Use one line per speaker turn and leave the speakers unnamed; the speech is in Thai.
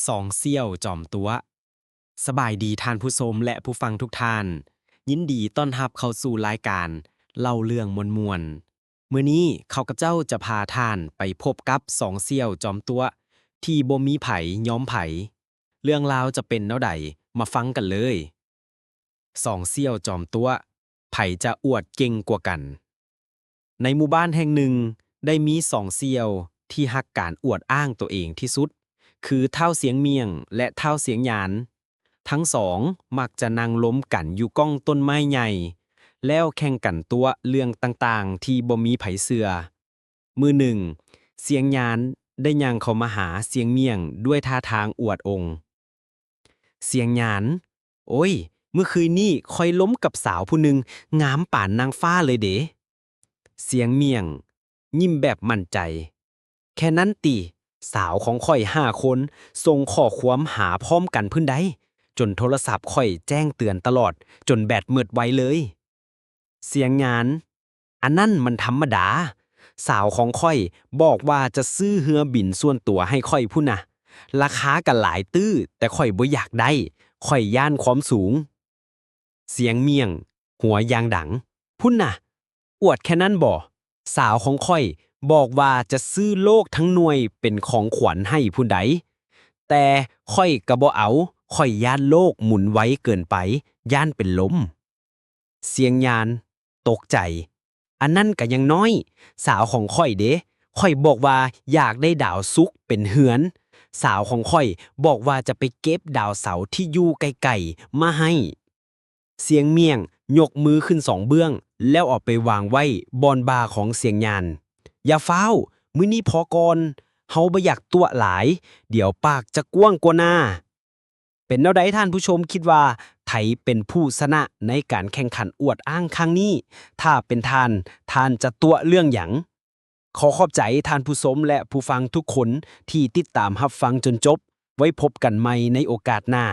สองเซี่ยวจอมตัวสบายดีท่านผู้ชมและผู้ฟังทุกท่านยินดีต้อนรับเข้าสู่รายการเล่าเรื่องมวลๆมื้อนี้ข้ากับเจ้าจะพาท่านไปพบกับสองเซี่ยวจอมตัวที่บ่มีไผย้อมไผเรื่องราวจะเป็นแนวใดมาฟังกันเลยสองเซี่ยวจอมตัวไผจะอวดเก่งกว่ากันในหมู่บ้านแห่งหนึ่งได้มีสองเซี่ยวที่ฮักการอวดอ้างตัวเองที่สุด คือเท่าเสียงเมียงและเท่าเสียงหยานทั้งสองมักจะนั่งล้มกันอยู่ก้องต้นไม้ใหญ่แล้วแข่งกันตัวเรื่องต่างๆที่บ่มีไผเสือมือหนึ่งเสียงหยานได้ย่างเข้ามาหาเสียงเมียงด้วยท่าทางอวดองค์เสียงหยานโอ้ยเมื่อคืนนี้คอยล้มกับสาวผู้หนึ่งงามป่านนางฟ้าเลยเด๋เสียงเมียงยิ้มแบบมั่นใจแค่นั้นติ สาวของข่อย5 คนส่งข้อความหาพร้อมกันพื้นใดจนโทรศัพท์ข่อยแจ้งเตือนตลอดจนแบตมืดไว้เลยเสียงงานอันนั้นมันธรรมดาสาวของข่อยบอกว่าจะซื้อเรือบินส่วนตัวให้ข่อยพุ่นนะราคาก็หลายตื้อแต่ข่อยบ่อยากได้ข่อยย่านความสูงเสียงเมียงหัวยางดังพุ่นน่ะอวดแค่นั้นบ่สาวของข่อย บอกว่าจะซื้อโลกทั้งหน่วยเป็นของขวัญให้ผู้ใดแต่ค่อยก็บ่เอาค่อยย่านโลกหมุนไว้เกินไปย่านเป็นลมเสียงยานตกใจอันนั้นก็ยังน้อยสาวของค่อยเด้ค่อยบอกว่าอยากได้ดาวศุกร์เป็นเหือนสาวของค่อยบอกว่าจะไปเก็บดาวเสาร์ที่อยู่ไกลๆมาให้เสียงเมียงยกมือขึ้น2 เบื้องแล้วเอาไปวางไว้บอนบ่าของเสียงยาน อย่าฟ้าวมื้อนี้พอก่อนเฮาบ่อยากตัวหลายเดี๋ยวปากจะกว้างกว่าหน้าเป็นแนวใดท่านผู้ชมคิดว่าไผเป็นผู้ชนะในการแข่งขันอวดอ้างครั้งนี้ถ้าเป็นท่านจะตัวเรื่องหยังขอขอบใจท่านผู้ชมและผู้ฟังทุกคนที่ติดตามรับฟังจนจบไว้พบกันใหม่ในโอกาสหน้า